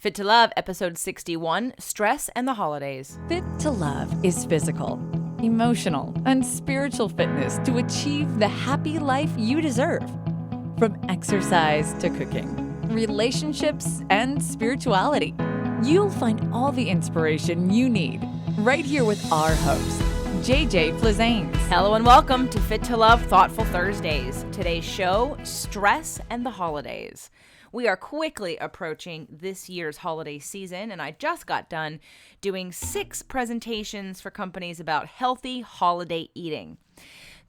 Fit to Love, episode 61, Stress and the Holidays. Fit to Love is physical, emotional, and spiritual fitness to achieve the happy life you deserve. From exercise to cooking, relationships, and spirituality, you'll find all the inspiration you need right here with our host, JJ Flizanes. Hello and welcome to Fit to Love Thoughtful Thursdays. Today's show, Stress and the Holidays. We are quickly approaching this year's holiday season, and I just got done doing 6 presentations for companies about healthy holiday eating.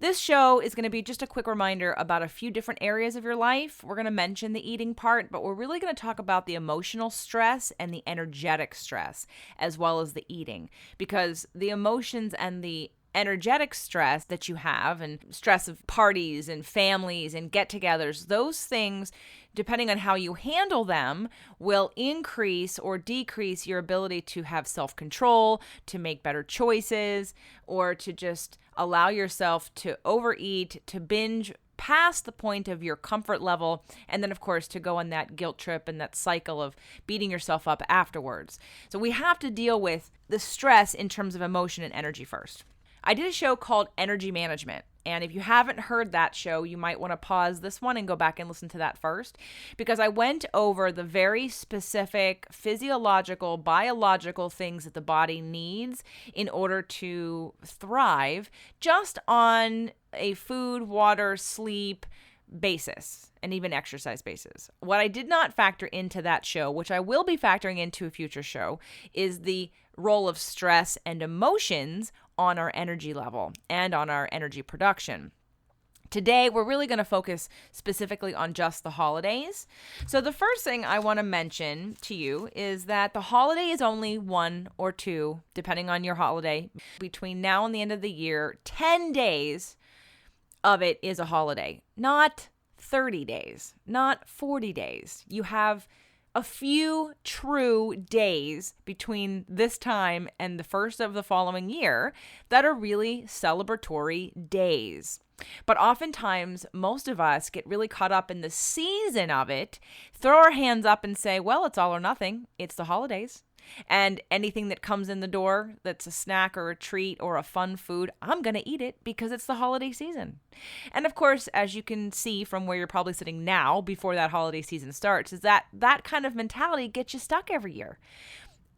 This show is going to be just a quick reminder about a few different areas of your life. We're going to mention the eating part, but we're really going to talk about the emotional stress and the energetic stress, as well as the eating, because the emotions and the energetic stress that you have and stress of parties and families and get-togethers, those things, depending on how you handle them, will increase or decrease your ability to have self-control, to make better choices, or to just allow yourself to overeat, to binge past the point of your comfort level, and then, of course, to go on that guilt trip and that cycle of beating yourself up afterwards. So we have to deal with the stress in terms of emotion and energy first. I did a show called Energy Management, and if you haven't heard that show, you might want to pause this one and go back and listen to that first, because I went over the very specific physiological, biological things that the body needs in order to thrive just on a food, water, sleep basis, and even exercise basis. What I did not factor into that show, which I will be factoring into a future show, is the role of stress and emotions on our energy level and on our energy production. Today, we're really going to focus specifically on just the holidays. So the first thing I want to mention to you is that the holiday is only 1 or 2, depending on your holiday. Between now and the end of the year, 10 days of it is a holiday, not 30 days, not 40 days. You have a few true days between this time and the first of the following year that are really celebratory days. But oftentimes, most of us get really caught up in the season of it, throw our hands up and say, well, it's all or nothing. It's the holidays. And anything that comes in the door that's a snack or a treat or a fun food, I'm going to eat it because it's the holiday season. And of course, as you can see from where you're probably sitting now before that holiday season starts, is that kind of mentality gets you stuck every year.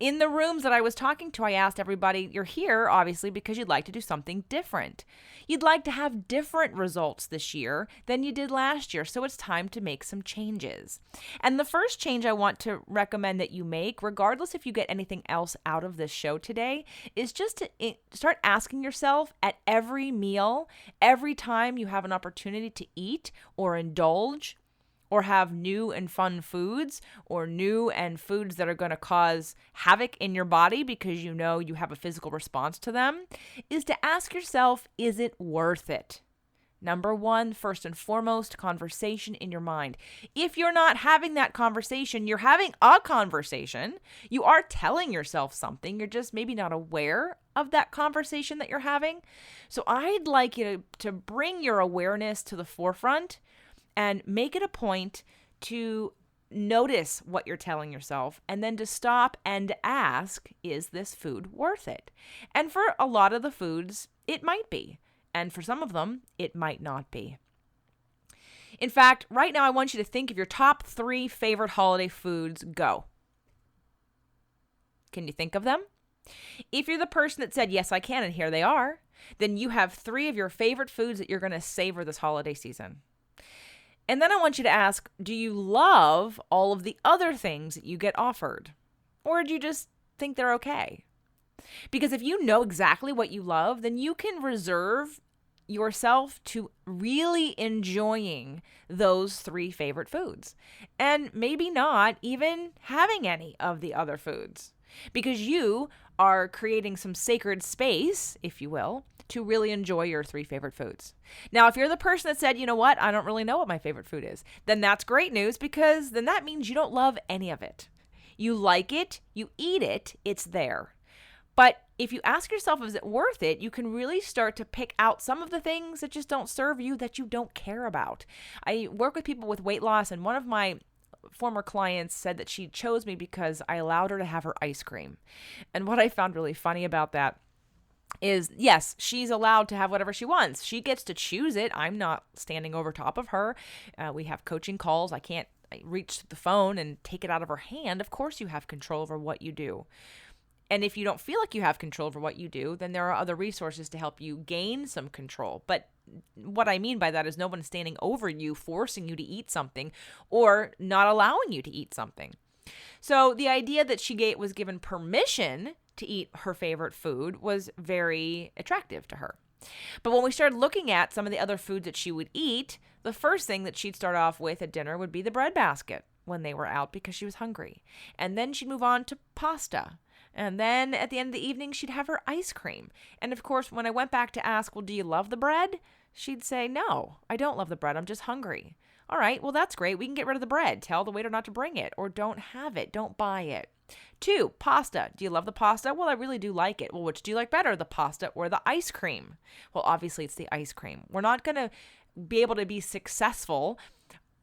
In the rooms that I was talking to, I asked everybody, you're here obviously because you'd like to do something different. You'd like to have different results this year than you did last year, so it's time to make some changes. And the first change I want to recommend that you make, regardless if you get anything else out of this show today, is just to start asking yourself at every meal, every time you have an opportunity to eat or indulge, or have new and fun foods, or new and foods that are going to cause havoc in your body because you know you have a physical response to them, is to ask yourself, is it worth it? Number 1, first and foremost, conversation in your mind. If you're not having that conversation, you're having a conversation. You are telling yourself something. You're just maybe not aware of that conversation that you're having. So I'd like you to bring your awareness to the forefront and make it a point to notice what you're telling yourself and then to stop and ask, is this food worth it? And for a lot of the foods, it might be. And for some of them, it might not be. In fact, right now I want you to think of your top 3 favorite holiday foods. Go. Can you think of them? If you're the person that said, yes, I can, and here they are, then you have 3 of your favorite foods that you're going to savor this holiday season. And then I want you to ask, do you love all of the other things that you get offered? Or do you just think they're okay? Because if you know exactly what you love, then you can reserve yourself to really enjoying those 3 favorite foods. And maybe not even having any of the other foods. Because you are creating some sacred space, if you will, to really enjoy your 3 favorite foods. Now, if you're the person that said, you know what, I don't really know what my favorite food is, then that's great news, because then that means you don't love any of it. You like it, you eat it, it's there. But if you ask yourself, is it worth it, you can really start to pick out some of the things that just don't serve you, that you don't care about. I work with people with weight loss, and one of my former clients said that she chose me because I allowed her to have her ice cream. And what I found really funny about that is, yes, she's allowed to have whatever she wants. She gets to choose it. I'm not standing over top of her. We have coaching calls. I can't reach the phone and take it out of her hand. Of course you have control over what you do. And if you don't feel like you have control over what you do, then there are other resources to help you gain some control. But what I mean by that is no one's standing over you, forcing you to eat something or not allowing you to eat something. So the idea that she was given permission to eat her favorite food was very attractive to her. But when we started looking at some of the other foods that she would eat, the first thing that she'd start off with at dinner would be the bread basket when they were out because she was hungry. And then she'd move on to pasta. And then at the end of the evening, she'd have her ice cream. And of course, when I went back to ask, well, do you love the bread? She'd say, no, I don't love the bread. I'm just hungry. All right, well, that's great. We can get rid of the bread. Tell the waiter not to bring it, or don't have it. Don't buy it. 2, pasta. Do you love the pasta? Well, I really do like it. Well, which do you like better, the pasta or the ice cream? Well, obviously, it's the ice cream. We're not going to be able to be successful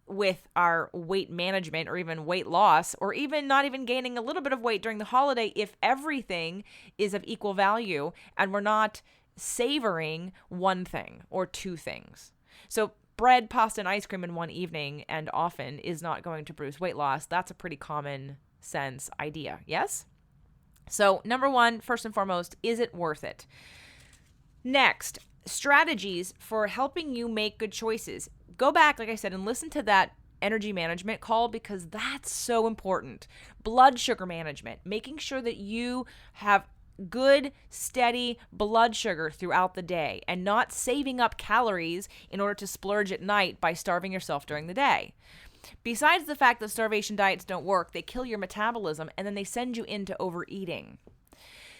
with our weight management or even weight loss, or even not even gaining a little bit of weight during the holiday if everything is of equal value and we're not savoring one thing or two things. So bread, pasta, and ice cream in one evening and often is not going to produce weight loss. That's a pretty common sense idea. Yes? So number 1, first and foremost, is it worth it? Next, strategies for helping you make good choices. Go back, like I said, and listen to that energy management call because that's so important. Blood sugar management, making sure that you have good, steady blood sugar throughout the day and not saving up calories in order to splurge at night by starving yourself during the day. Besides the fact that starvation diets don't work, they kill your metabolism and then they send you into overeating.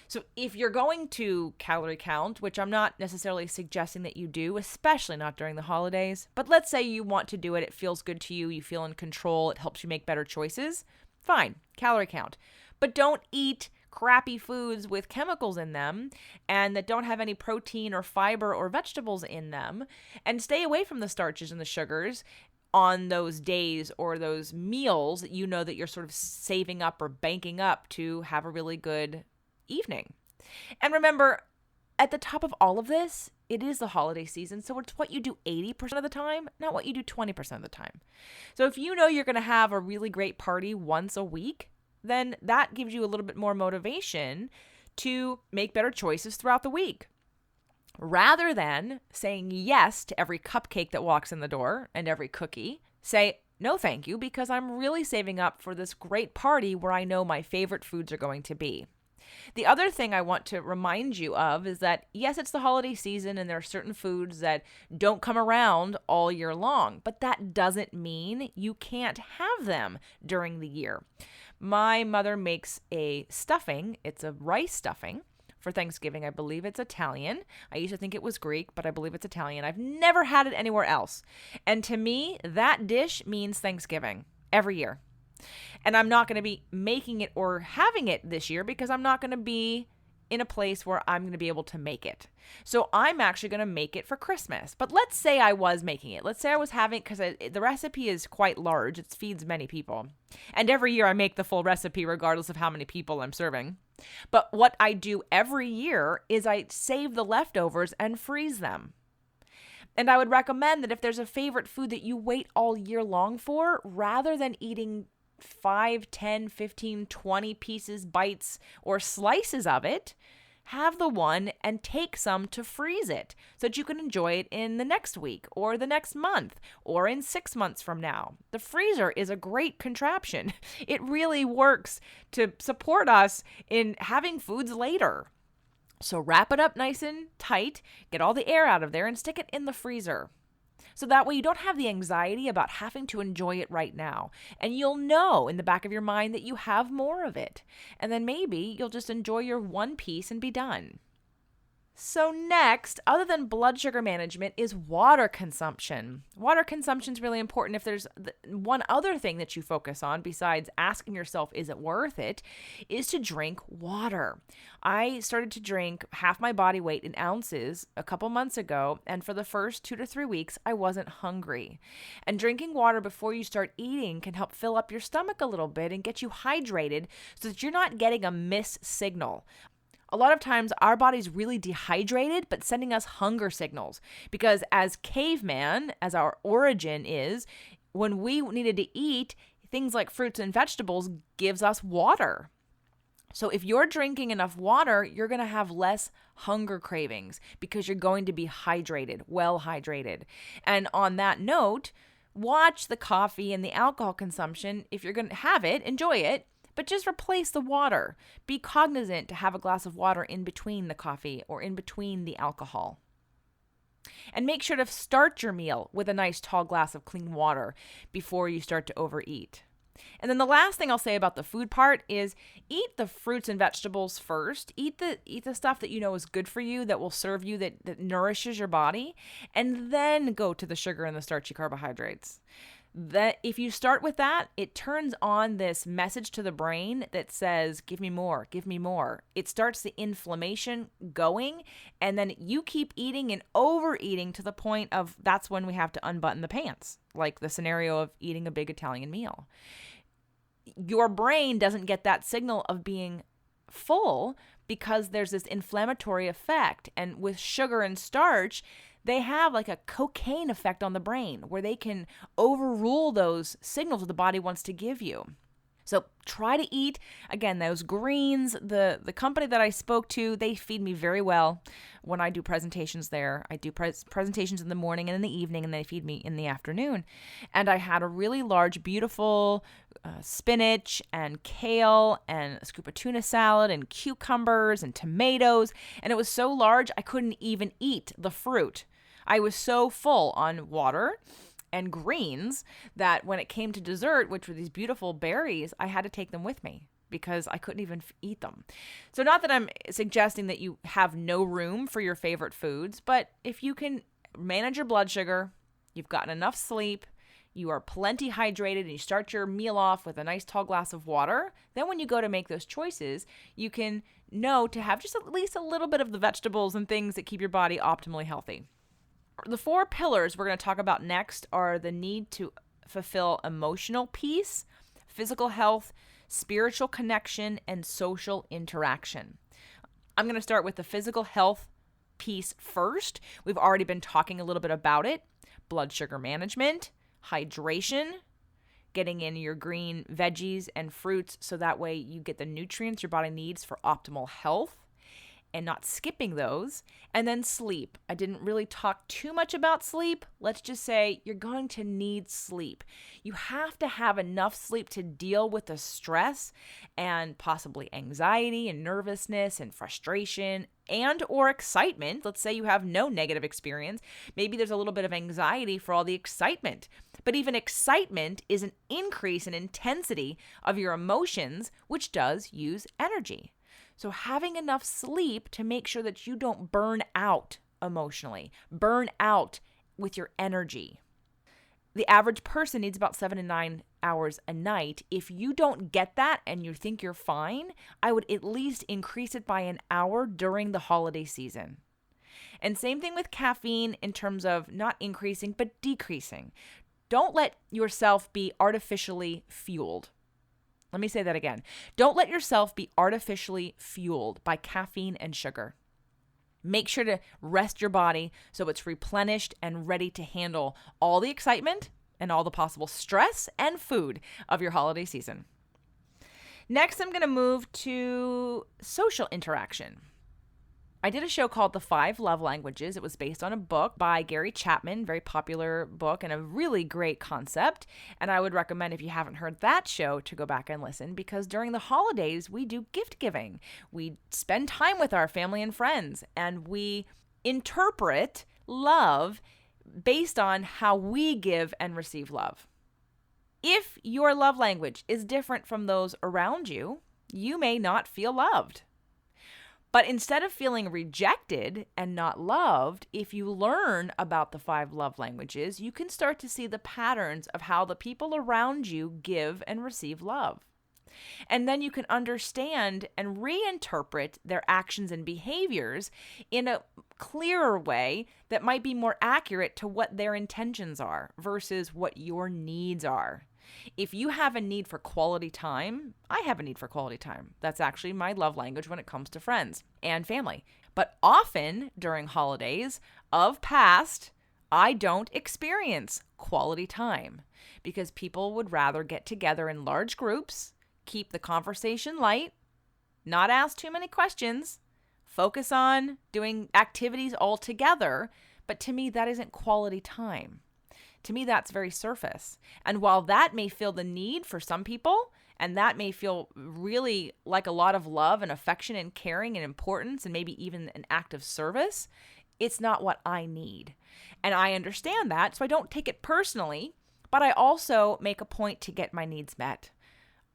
So if you're going to calorie count, which I'm not necessarily suggesting that you do, especially not during the holidays, but let's say you want to do it, it feels good to you, you feel in control, it helps you make better choices, fine, calorie count. But don't eat crappy foods with chemicals in them and that don't have any protein or fiber or vegetables in them, and stay away from the starches and the sugars on those days or those meals that you know that you're sort of saving up or banking up to have a really good evening. And remember, at the top of all of this, it is the holiday season, so it's what you do 80% of the time, not what you do 20% of the time. So if you know you're going to have a really great party once a week, then that gives you a little bit more motivation to make better choices throughout the week. Rather than saying yes to every cupcake that walks in the door and every cookie, say no thank you because I'm really saving up for this great party where I know my favorite foods are going to be. The other thing I want to remind you of is that, yes, it's the holiday season and there are certain foods that don't come around all year long, but that doesn't mean you can't have them during the year. My mother makes a stuffing. It's a rice stuffing for Thanksgiving. I believe it's Italian. I used to think it was Greek, but I believe it's Italian. I've never had it anywhere else. And to me, that dish means Thanksgiving every year. And I'm not going to be making it or having it this year because I'm not going to be in a place where I'm going to be able to make it. So I'm actually going to make it for Christmas. But let's say I was making it. Let's say I was having, because the recipe is quite large. It feeds many people. And every year I make the full recipe regardless of how many people I'm serving. But what I do every year is I save the leftovers and freeze them. And I would recommend that if there's a favorite food that you wait all year long for, rather than eating 5, 10, 15, 20 pieces, bites, or slices of it, have the one and take some to freeze it so that you can enjoy it in the next week or the next month or in 6 months from now. The freezer is a great contraption. It really works to support us in having foods later. So wrap it up nice and tight, get all the air out of there, and stick it in the freezer. So that way you don't have the anxiety about having to enjoy it right now. And you'll know in the back of your mind that you have more of it. And then maybe you'll just enjoy your one piece and be done. So next, other than blood sugar management, is water consumption. Water consumption is really important. If there's one other thing that you focus on besides asking yourself, is it worth it, is to drink water. I started to drink half my body weight in ounces a couple months ago, and for the first 2 to 3 weeks, I wasn't hungry. And drinking water before you start eating can help fill up your stomach a little bit and get you hydrated so that you're not getting a miss signal. A lot of times our body's really dehydrated, but sending us hunger signals because as caveman, as our origin is, when we needed to eat, things like fruits and vegetables gives us water. So if you're drinking enough water, you're going to have less hunger cravings because you're going to be hydrated, well hydrated. And on that note, watch the coffee and the alcohol consumption. If you're going to have it, enjoy it. But just replace the water. Be cognizant to have a glass of water in between the coffee or in between the alcohol. And make sure to start your meal with a nice tall glass of clean water before you start to overeat. And then the last thing I'll say about the food part is eat the fruits and vegetables first. Eat the stuff that you know is good for you, that will serve you, that nourishes your body, and then go to the sugar and the starchy carbohydrates. That if you start with that, it turns on this message to the brain that says, give me more, give me more. It starts the inflammation going, and then you keep eating and overeating to the point of that's when we have to unbutton the pants, like the scenario of eating a big Italian meal. Your brain doesn't get that signal of being full because there's this inflammatory effect. And with sugar and starch, they have like a cocaine effect on the brain where they can overrule those signals that the body wants to give you. So try to eat, again, those greens. The company that I spoke to, they feed me very well when I do presentations there. I do presentations in the morning and in the evening, and they feed me in the afternoon. And I had a really large, beautiful spinach and kale and a scoop of tuna salad and cucumbers and tomatoes. And it was so large, I couldn't even eat the fruit. I was so full on water and greens that when it came to dessert, which were these beautiful berries, I had to take them with me because I couldn't even eat them. So not that I'm suggesting that you have no room for your favorite foods, but if you can manage your blood sugar, you've gotten enough sleep, you are plenty hydrated, and you start your meal off with a nice tall glass of water, then when you go to make those choices, you can know to have just at least a little bit of the vegetables and things that keep your body optimally healthy. The 4 pillars we're going to talk about next are the need to fulfill emotional peace, physical health, spiritual connection, and social interaction. I'm going to start with the physical health piece first. We've already been talking a little bit about it. Blood sugar management, hydration, getting in your green veggies and fruits so that way you get the nutrients your body needs for optimal health, and not skipping those, and then sleep. I didn't really talk too much about sleep. Let's just say you're going to need sleep. You have to have enough sleep to deal with the stress and possibly anxiety and nervousness and frustration and or excitement. Let's say you have no negative experience. Maybe there's a little bit of anxiety for all the excitement. But even excitement is an increase in intensity of your emotions, which does use energy. So having enough sleep to make sure that you don't burn out emotionally, burn out with your energy. The average person needs about 7 to 9 hours a night. If you don't get that and you think you're fine, I would at least increase it by an hour during the holiday season. And same thing with caffeine in terms of not increasing, but decreasing. Don't let yourself be artificially fueled. Let me say that again. Don't let yourself be artificially fueled by caffeine and sugar. Make sure to rest your body so it's replenished and ready to handle all the excitement and all the possible stress and food of your holiday season. Next, I'm going to move to social interaction. I did a show called The 5 Love Languages. It was based on a book by Gary Chapman, very popular book and a really great concept. And I would recommend, if you haven't heard that show, to go back and listen, because during the holidays, we do gift giving. We spend time with our family and friends, and we interpret love based on how we give and receive love. If your love language is different from those around you, you may not feel loved. But instead of feeling rejected and not loved, if you learn about the 5 love languages, you can start to see the patterns of how the people around you give and receive love. And then you can understand and reinterpret their actions and behaviors in a clearer way that might be more accurate to what their intentions are versus what your needs are. If you have a need for quality time, I have a need for quality time. That's actually my love language when it comes to friends and family. But often during holidays of past, I don't experience quality time because people would rather get together in large groups, keep the conversation light, not ask too many questions, focus on doing activities all together. But to me, that isn't quality time. To me, that's very surface. And while that may feel the need for some people, and that may feel really like a lot of love and affection and caring and importance and maybe even an act of service, it's not what I need. And I understand that, so I don't take it personally, but I also make a point to get my needs met.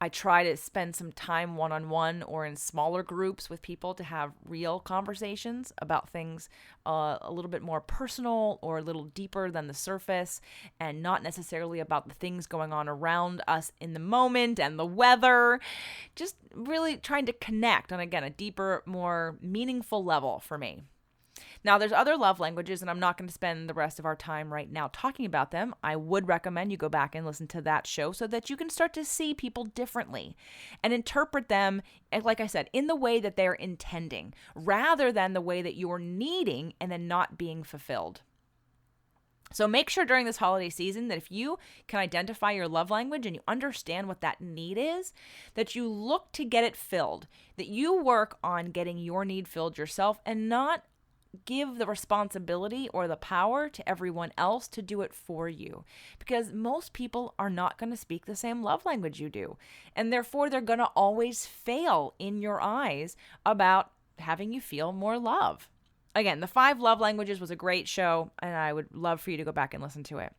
I try to spend some time one-on-one or in smaller groups with people to have real conversations about things a little bit more personal or a little deeper than the surface, and not necessarily about the things going on around us in the moment and the weather. Just really trying to connect on, again, a deeper, more meaningful level for me. Now, there's other love languages, and I'm not going to spend the rest of our time right now talking about them. I would recommend you go back and listen to that show so that you can start to see people differently and interpret them, like I said, in the way that they're intending, rather than the way that you're needing and then not being fulfilled. So make sure during this holiday season that if you can identify your love language and you understand what that need is, that you look to get it filled, that you work on getting your need filled yourself and not give the responsibility or the power to everyone else to do it for you, because most people are not going to speak the same love language you do, and therefore they're going to always fail in your eyes about having you feel more love. Again, the 5 love languages was a great show, and I would love for you to go back and listen to it.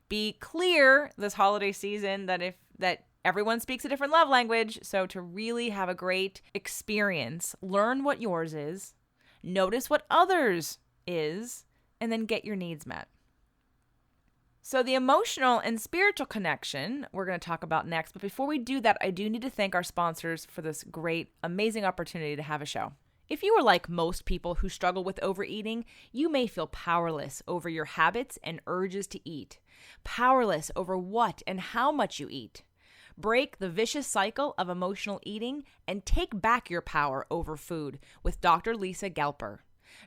Be clear this holiday season that everyone speaks a different love language, so to really have a great experience, learn what yours is, notice what others is, and then get your needs met. So the emotional and spiritual connection we're going to talk about next. But before we do that, I do need to thank our sponsors for this great, amazing opportunity to have a show. If you are like most people who struggle with overeating, you may feel powerless over your habits and urges to eat. Powerless over what and how much you eat. Break the vicious cycle of emotional eating and take back your power over food with Dr. Lisa Gelper.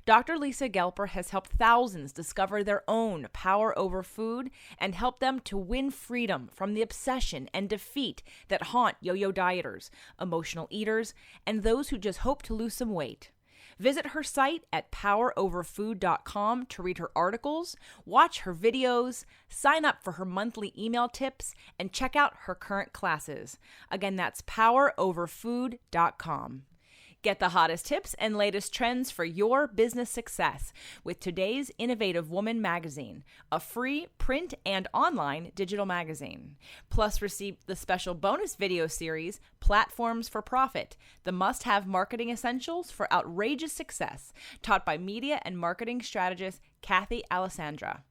Dr. Lisa Gelper has helped thousands discover their own power over food and help them to win freedom from the obsession and defeat that haunt yo-yo dieters, emotional eaters, and those who just hope to lose some weight. Visit her site at poweroverfood.com to read her articles, watch her videos, sign up for her monthly email tips, and check out her current classes. Again, that's poweroverfood.com. Get the hottest tips and latest trends for your business success with today's Innovative Woman magazine, a free print and online digital magazine. Plus, receive the special bonus video series, Platforms for Profit, the must-have marketing essentials for outrageous success, taught by media and marketing strategist Kathy Alessandra.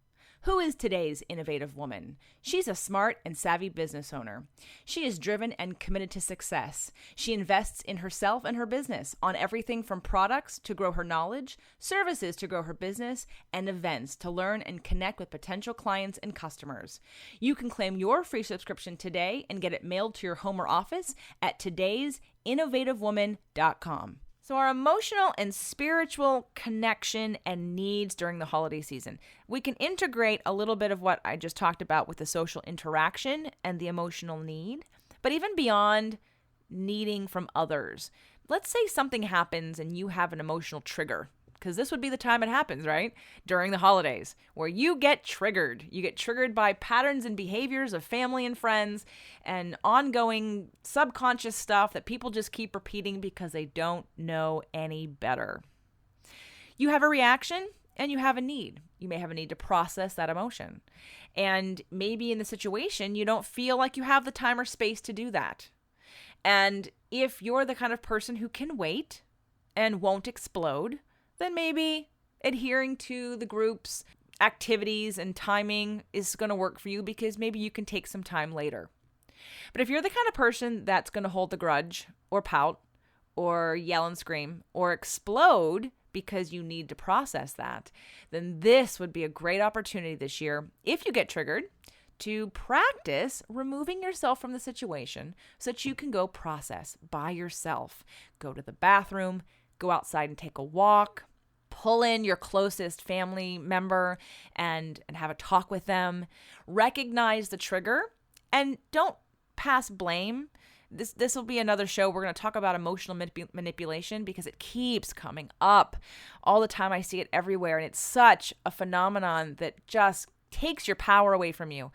Who is today's innovative woman? She's a smart and savvy business owner. She is driven and committed to success. She invests in herself and her business on everything from products to grow her knowledge, services to grow her business, and events to learn and connect with potential clients and customers. You can claim your free subscription today and get it mailed to your home or office at today'sinnovativewoman.com. So our emotional and spiritual connection and needs during the holiday season. We can integrate a little bit of what I just talked about with the social interaction and the emotional need, but even beyond needing from others. Let's say something happens and you have an emotional trigger, because this would be the time it happens, right? During the holidays, where you get triggered. You get triggered by patterns and behaviors of family and friends and ongoing subconscious stuff that people just keep repeating because they don't know any better. You have a reaction and you have a need. You may have a need to process that emotion. And maybe in the situation, you don't feel like you have the time or space to do that. And if you're the kind of person who can wait and won't explode, then maybe adhering to the group's activities and timing is going to work for you, because maybe you can take some time later. But if you're the kind of person that's going to hold the grudge or pout or yell and scream or explode because you need to process that, then this would be a great opportunity this year, if you get triggered, to practice removing yourself from the situation so that you can go process by yourself. Go to the bathroom, go outside and take a walk, pull in your closest family member and have a talk with them. Recognize the trigger and don't pass blame. This will be another show. We're going to talk about emotional manipulation, because it keeps coming up all the time. I see it everywhere, and it's such a phenomenon that just takes your power away from you.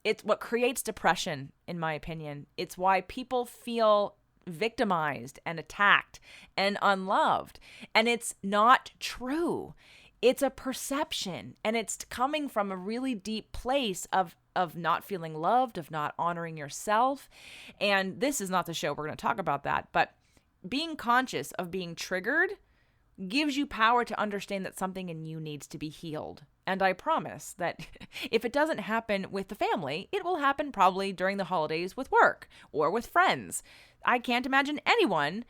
It's what creates depression, in my opinion. It's why people feel victimized and attacked and unloved. And it's not true. It's a perception, and it's coming from a really deep place of not feeling loved, of not honoring yourself. And this is not the show. We're going to talk about that. But being conscious of being triggered gives you power to understand that something in you needs to be healed. And I promise that if it doesn't happen with the family, it will happen probably during the holidays with work or with friends. I can't imagine anyone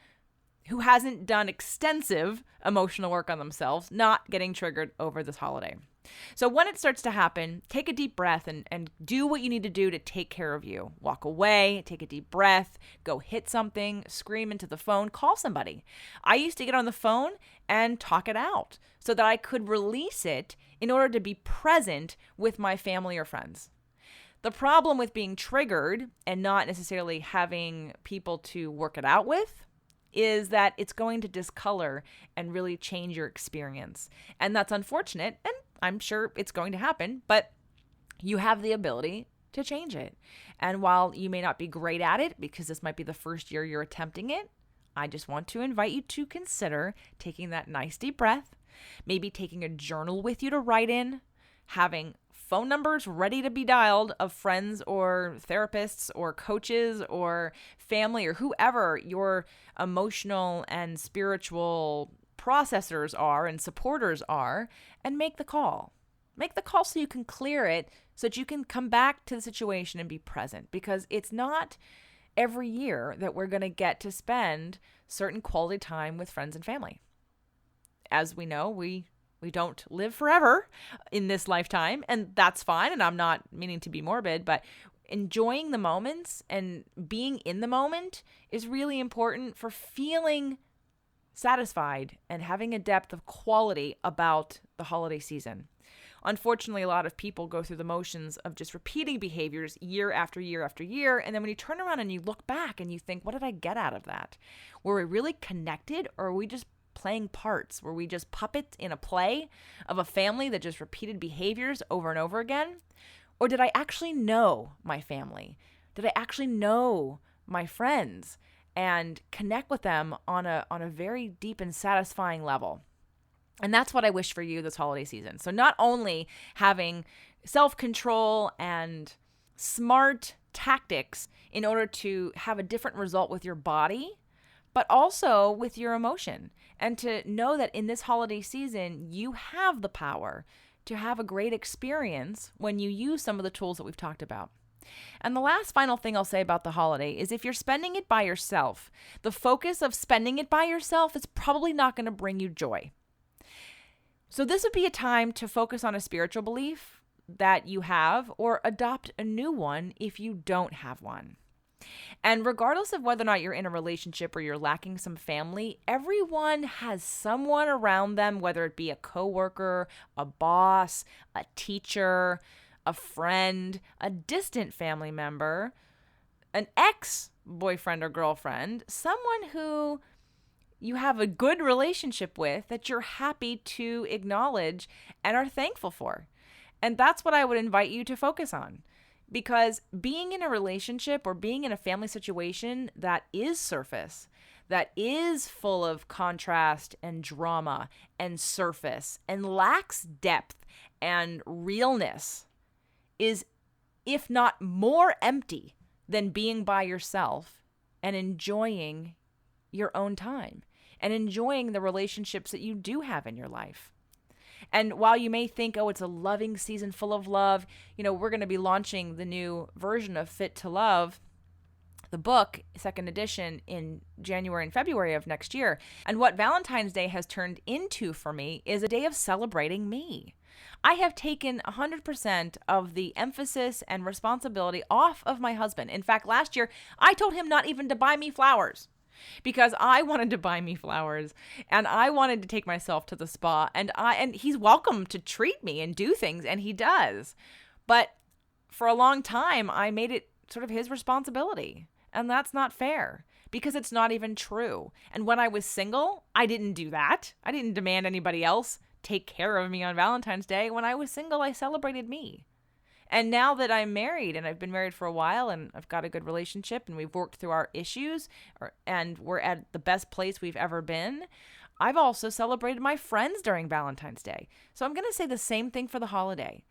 who hasn't done extensive emotional work on themselves not getting triggered over this holiday. So when it starts to happen, take a deep breath and do what you need to do to take care of you. Walk away, take a deep breath, go hit something, scream into the phone, call somebody. I used to get on the phone and talk it out so that I could release it in order to be present with my family or friends. The problem with being triggered and not necessarily having people to work it out with is that it's going to discolor and really change your experience. And that's unfortunate, and I'm sure it's going to happen, but you have the ability to change it. And while you may not be great at it, because this might be the first year you're attempting it, I just want to invite you to consider taking that nice deep breath, maybe taking a journal with you to write in, having phone numbers ready to be dialed of friends or therapists or coaches or family or whoever your emotional and spiritual processors are and supporters are, and make the call. Make the call so you can clear it, so that you can come back to the situation and be present, because it's not every year that we're going to get to spend certain quality time with friends and family. As we know, we don't live forever in this lifetime, and that's fine. And I'm not meaning to be morbid, but enjoying the moments and being in the moment is really important for feeling satisfied and having a depth of quality about the holiday season. Unfortunately, a lot of people go through the motions of just repeating behaviors year after year after year. And then when you turn around and you look back and you think, what did I get out of that? Were we really connected, or were we just playing parts? Were we just puppets in a play of a family that just repeated behaviors over and over again? Or did I actually know my family? Did I actually know my friends and connect with them on a very deep and satisfying level? And that's what I wish for you this holiday season. So not only having self-control and smart tactics in order to have a different result with your body, but also with your emotion. And to know that in this holiday season, you have the power to have a great experience when you use some of the tools that we've talked about. And the last final thing I'll say about the holiday is, if you're spending it by yourself, the focus of spending it by yourself is probably not going to bring you joy. So this would be a time to focus on a spiritual belief that you have, or adopt a new one if you don't have one. And regardless of whether or not you're in a relationship or you're lacking some family, everyone has someone around them, whether it be a coworker, a boss, a teacher, a friend, a distant family member, an ex-boyfriend or girlfriend, someone who you have a good relationship with that you're happy to acknowledge and are thankful for. And that's what I would invite you to focus on. Because being in a relationship or being in a family situation that is surface, that is full of contrast and drama and surface and lacks depth and realness, is, if not more empty than being by yourself and enjoying your own time. and enjoying the relationships that you do have in your life. And while you may think, oh, it's a loving season full of love, we're going to be launching the new version of Fit to Love, the book, second edition, in January and February of next year. And what Valentine's Day has turned into for me is a day of celebrating me. I have taken 100% of the emphasis and responsibility off of my husband. In fact, last year, I told him not even to buy me flowers because I wanted to buy me flowers and I wanted to take myself to the spa, and he's welcome to treat me and do things, and he does. But for a long time, I made it sort of his responsibility, and that's not fair because it's not even true. And when I was single, I didn't do that. I didn't demand anybody else take care of me on Valentine's Day. When I was single, I celebrated me. And now that I'm married, and I've been married for a while, and I've got a good relationship, and we've worked through our issues, and we're at the best place we've ever been, I've also celebrated my friends during Valentine's Day. So I'm going to say the same thing for the holiday.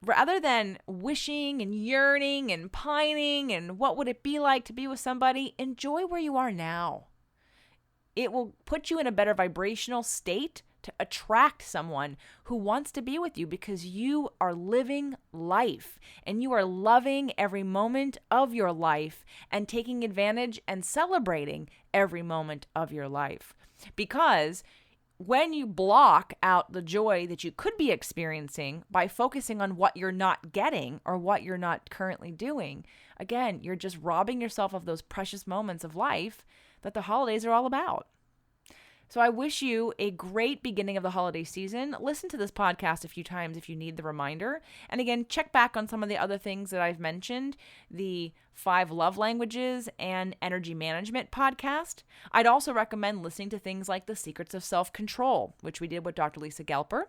Rather than wishing and yearning and pining and what would it be like to be with somebody, enjoy where you are now. It will put you in a better vibrational state to attract someone who wants to be with you because you are living life and you are loving every moment of your life and taking advantage and celebrating every moment of your life. Because when you block out the joy that you could be experiencing by focusing on what you're not getting or what you're not currently doing, again, you're just robbing yourself of those precious moments of life that the holidays are all about. So I wish you a great beginning of the holiday season. Listen to this podcast a few times if you need the reminder. And again, check back on some of the other things that I've mentioned, the 5 love languages and energy management podcast. I'd also recommend listening to things like The Secrets of Self-Control, which we did with Dr. Lisa Gelper.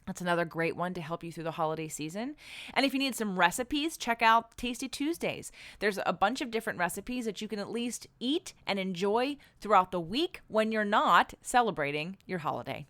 That's another great one to help you through the holiday season. And if you need some recipes, check out Tasty Tuesdays. There's a bunch of different recipes that you can at least eat and enjoy throughout the week when you're not celebrating your holiday.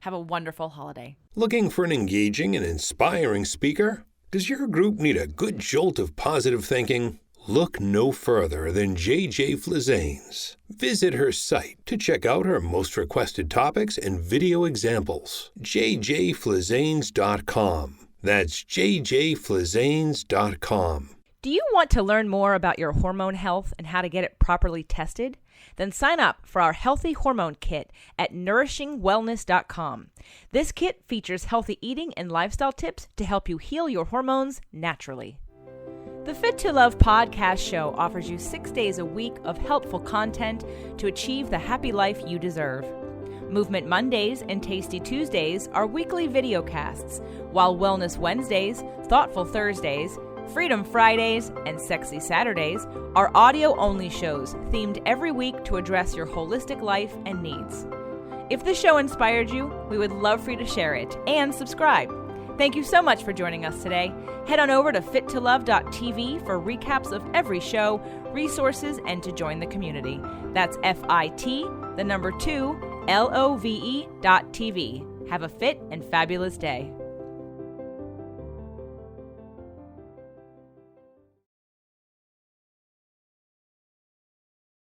Have a wonderful holiday. Looking for an engaging and inspiring speaker? Does your group need a good jolt of positive thinking? Look no further than JJ Flizanes. Visit her site to check out her most requested topics and video examples. jjflizanes.com. That's jjflizanes.com. Do you want to learn more about your hormone health and how to get it properly tested? Then sign up for our Healthy Hormone Kit at nourishingwellness.com. This kit features healthy eating and lifestyle tips to help you heal your hormones naturally. The Fit to Love podcast show offers you 6 days a week of helpful content to achieve the happy life you deserve. Movement Mondays and Tasty Tuesdays are weekly videocasts, while Wellness Wednesdays, Thoughtful Thursdays, Freedom Fridays, and Sexy Saturdays are audio-only shows themed every week to address your holistic life and needs. If the show inspired you, we would love for you to share it and subscribe. Thank you so much for joining us today. Head on over to fittolove.tv for recaps of every show, resources, and to join the community. That's FIT, the number 2, LOVE.tv. Have a fit and fabulous day.